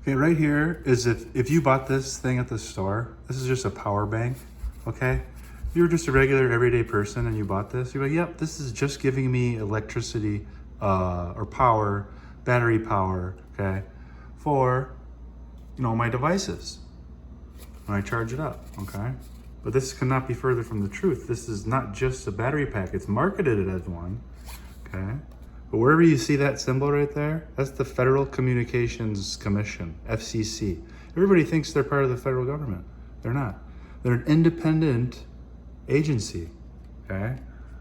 Okay, right here is if you bought this thing at the store, this is just a power bank, okay? If you were just a regular everyday person and you bought this, you're like, yep, this is just giving me electricity or power, battery power, okay, for, my devices when I charge it up, okay? But this cannot be further from the truth. This is not just a battery pack. It's marketed as one, okay? But wherever you see that symbol right there, that's the Federal Communications Commission, FCC. Everybody thinks they're part of the federal government. They're not. They're an independent agency, okay?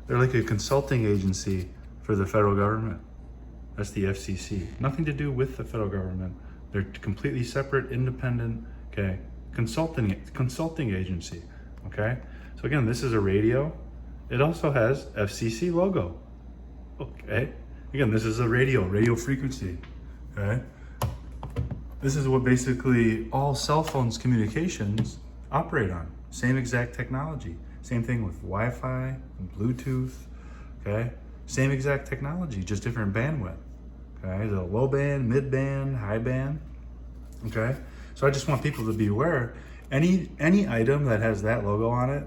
They're like a consulting agency for the federal government. That's the FCC. Nothing to do with the federal government. They're completely separate, independent, okay, consulting agency, okay? So again, this is a radio. It also has FCC logo, okay? Again, this is a radio frequency, okay? This is what basically all cell phones communications operate on. Same exact technology. Same thing with Wi-Fi and Bluetooth, okay? Same exact technology, just different bandwidth, okay? The low band, mid band, high band, okay? So I just want people to be aware, any item that has that logo on it,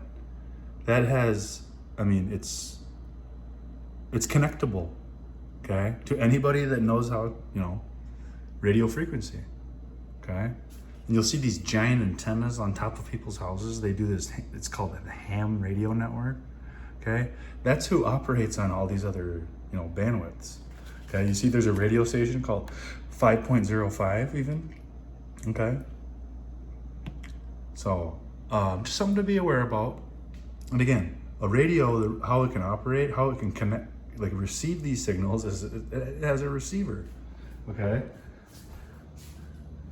that has, it's connectable, okay, to anybody that knows how, radio frequency, okay? And you'll see these giant antennas on top of people's houses. They do this, it's called the ham radio network, okay? That's who operates on all these other, bandwidths, okay? You see there's a radio station called 5.05 even, okay? So, just something to be aware about. And again, a radio, how it can operate, how it can connect, receive these signals, is it has a receiver, okay?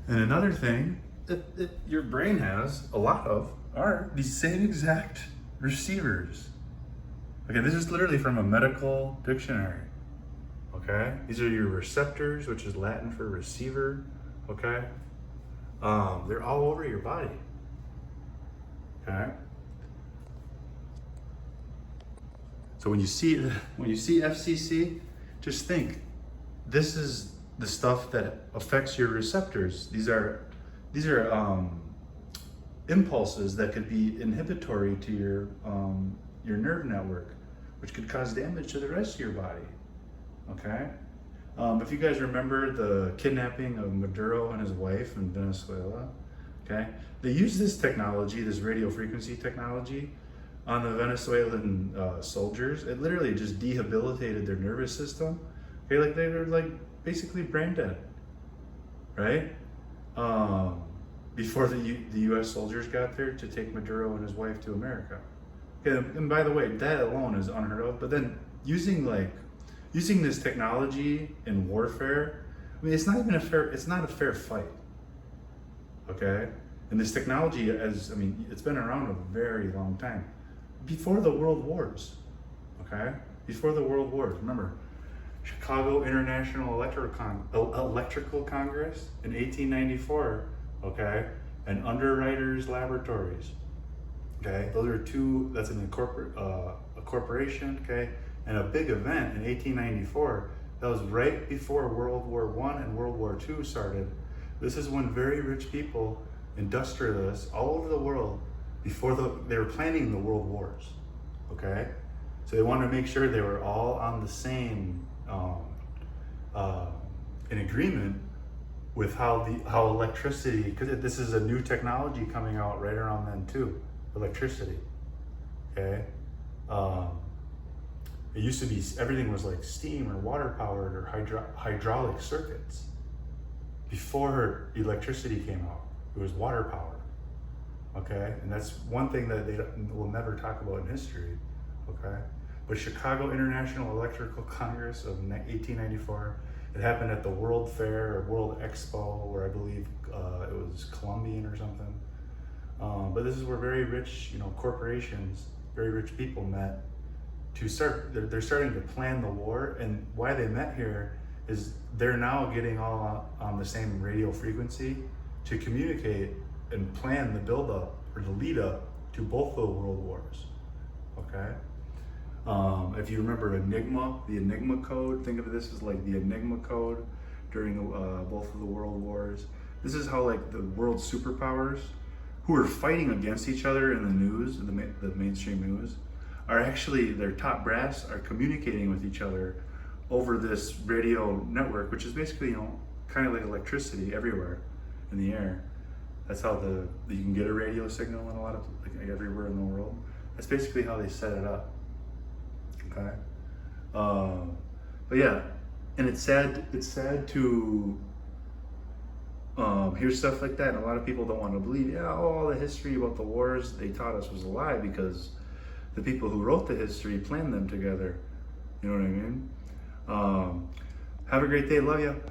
And another thing that your brain has a lot of are these same exact receivers. Okay, this is literally from a medical dictionary, okay? These are your receptors, which is Latin for receiver, okay? They're all over your body, okay? So when you see FCC, just think, this is the stuff that affects your receptors. These are impulses that could be inhibitory to your nerve network, which could cause damage to the rest of your body. Okay. If you guys remember the kidnapping of Maduro and his wife in Venezuela, okay, they used this technology, this radio frequency technology, on the Venezuelan soldiers. It literally just debilitated their nervous system. Okay, like they were basically brain dead, right? Before the U.S. soldiers got there to take Maduro and his wife to America. Okay, and by the way, that alone is unheard of. But then using this technology in warfare, it's not a fair fight. Okay, and this technology, it's been around a very long time. Before the World Wars, okay? Before the World Wars, remember, Chicago International Electrical Congress in 1894, okay? And Underwriters Laboratories, okay? Those are two, that's a corporation, okay? And a big event in 1894, that was right before World War I and World War II started. This is when very rich people, industrialists all over the world, they were planning the world wars, okay? So they wanted to make sure they were all on the same, in agreement with how electricity, because this is a new technology coming out right around then too, electricity, okay? It used to be, everything was like steam or water powered or hydraulic circuits. Before electricity came out, it was water powered. Okay, and that's one thing that they will never talk about in history, okay? But Chicago International Electrical Congress of 1894, it happened at the World Fair or World Expo, where I believe it was Colombian or something. But this is where very rich, corporations, very rich people met to start, they're starting to plan the war. And why they met here is they're now getting all on the same radio frequency to communicate and plan the build-up or the lead-up to both of the world wars, okay? If you remember Enigma, the Enigma code, think of this as like the Enigma code during both of the world wars. This is how like the world superpowers who are fighting against each other in the news, the mainstream news, are actually, their top brass are communicating with each other over this radio network, which is basically, you know, kind of like electricity everywhere in the air. That's how you can get a radio signal in a lot of, like everywhere in the world. That's basically how they set it up. Okay. But yeah, and it's sad to hear stuff like that, and a lot of people don't want to believe, yeah, all the history about the wars they taught us was a lie, because the people who wrote the history planned them together. You know what I mean? Have a great day. Love you.